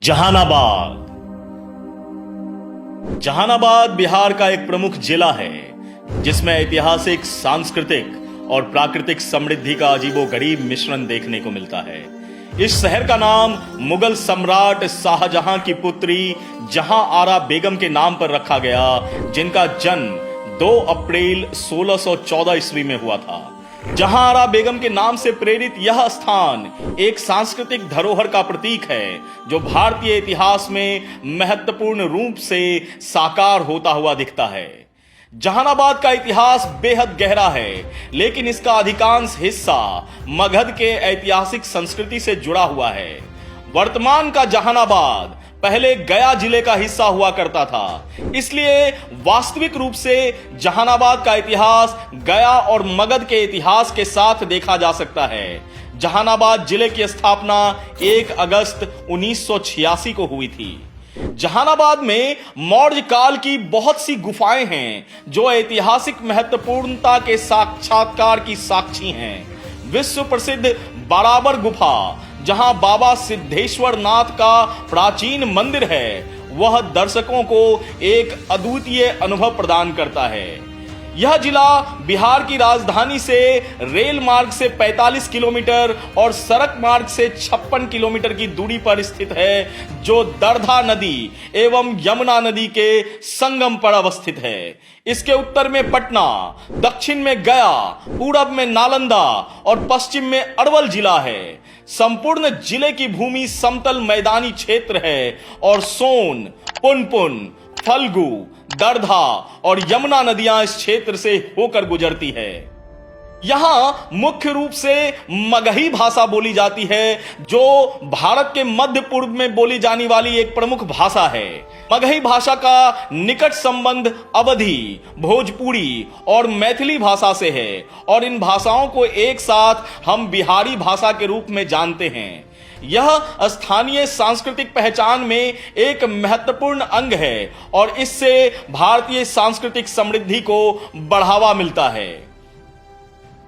जहानाबाद। जहानाबाद बिहार का एक प्रमुख जिला है जिसमें ऐतिहासिक, सांस्कृतिक और प्राकृतिक समृद्धि का अजीबोगरीब मिश्रण देखने को मिलता है। इस शहर का नाम मुगल सम्राट शाहजहां की पुत्री जहां आरा बेगम के नाम पर रखा गया, जिनका जन्म 2 अप्रैल 1614 ईस्वी में हुआ था। जहां आरा बेगम के नाम से प्रेरित यह स्थान एक सांस्कृतिक धरोहर का प्रतीक है जो भारतीय इतिहास में महत्वपूर्ण रूप से साकार होता हुआ दिखता है। जहानाबाद का इतिहास बेहद गहरा है, लेकिन इसका अधिकांश हिस्सा मगध के ऐतिहासिक संस्कृति से जुड़ा हुआ है। वर्तमान का जहानाबाद पहले गया जिले का हिस्सा हुआ करता था, इसलिए वास्तविक रूप से जहानाबाद का इतिहास गया और मगध के इतिहास के साथ देखा जा सकता है। जहानाबाद जिले की स्थापना 1 अगस्त 1986 को हुई थी। जहानाबाद में मौर्य काल की बहुत सी गुफाएं हैं जो ऐतिहासिक महत्वपूर्णता के साक्षात्कार की साक्षी हैं। विश्व प्रसिद्ध बराबर गुफा, जहां बाबा सिद्धेश्वर नाथ का प्राचीन मंदिर है, वह दर्शकों को एक अद्वितीय अनुभव प्रदान करता है। यह जिला बिहार की राजधानी से रेल मार्ग से 45 किलोमीटर और सड़क मार्ग से 56 किलोमीटर की दूरी पर स्थित है, जो दर्धा नदी एवं यमुना नदी के संगम पर अवस्थित है। इसके उत्तर में पटना, दक्षिण में गया, पूरब में नालंदा और पश्चिम में अरवल जिला है। संपूर्ण जिले की भूमि समतल मैदानी क्षेत्र है और सोन, पुनपुन, फल्गु, दर्धा और यमुना नदियां इस क्षेत्र से होकर गुजरती है। यहां मुख्य रूप से मगही भाषा बोली जाती है, जो भारत के मध्य पूर्व में बोली जाने वाली एक प्रमुख भाषा है। मगही भाषा का निकट संबंध अवधी, भोजपुरी और मैथिली भाषा से है और इन भाषाओं को एक साथ हम बिहारी भाषा के रूप में जानते हैं। यह स्थानीय सांस्कृतिक पहचान में एक महत्वपूर्ण अंग है और इससे भारतीय सांस्कृतिक समृद्धि को बढ़ावा मिलता है।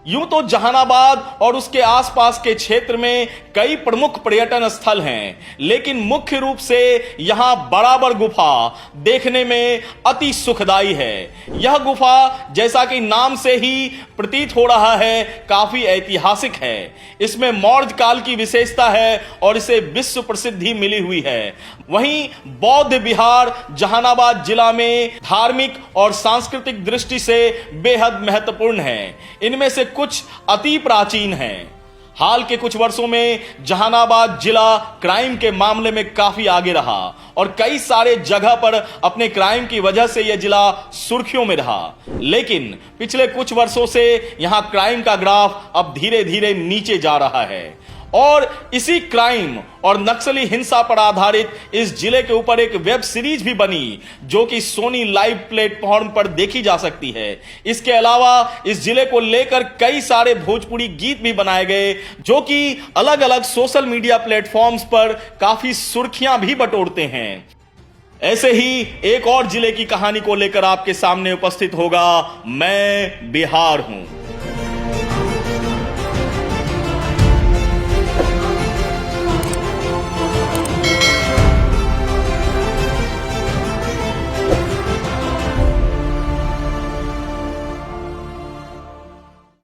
यूं तो जहानाबाद और उसके आसपास के क्षेत्र में कई प्रमुख पर्यटन स्थल हैं, लेकिन मुख्य रूप से यहां बराबर गुफा देखने में अति सुखदाई है। यह गुफा, जैसा कि नाम से ही प्रतीत हो रहा है, काफी ऐतिहासिक है। इसमें मौर्य काल की विशेषता है और इसे विश्व प्रसिद्धि मिली हुई है। वहीं बौद्ध विहार जहानाबाद जिला में धार्मिक और सांस्कृतिक दृष्टि से बेहद महत्वपूर्ण है। इनमें से कुछ अति प्राचीन हैं। हाल के कुछ वर्षों में जहानाबाद जिला क्राइम के मामले में काफी आगे रहा और कई सारे जगह पर अपने क्राइम की वजह से यह जिला सुर्खियों में रहा। लेकिन पिछले कुछ वर्षों से यहां क्राइम का ग्राफ अब धीरे धीरे नीचे जा रहा है और इसी क्राइम और नक्सली हिंसा पर आधारित इस जिले के ऊपर एक वेब सीरीज भी बनी, जो कि सोनी लाइव प्लेटफॉर्म पर देखी जा सकती है। इसके अलावा इस जिले को लेकर कई सारे भोजपुरी गीत भी बनाए गए, जो कि अलग अलग सोशल मीडिया प्लेटफॉर्म्स पर काफी सुर्खियां भी बटोरते हैं। ऐसे ही एक और जिले की कहानी को लेकर आपके सामने उपस्थित होगा मैं बिहार हूं।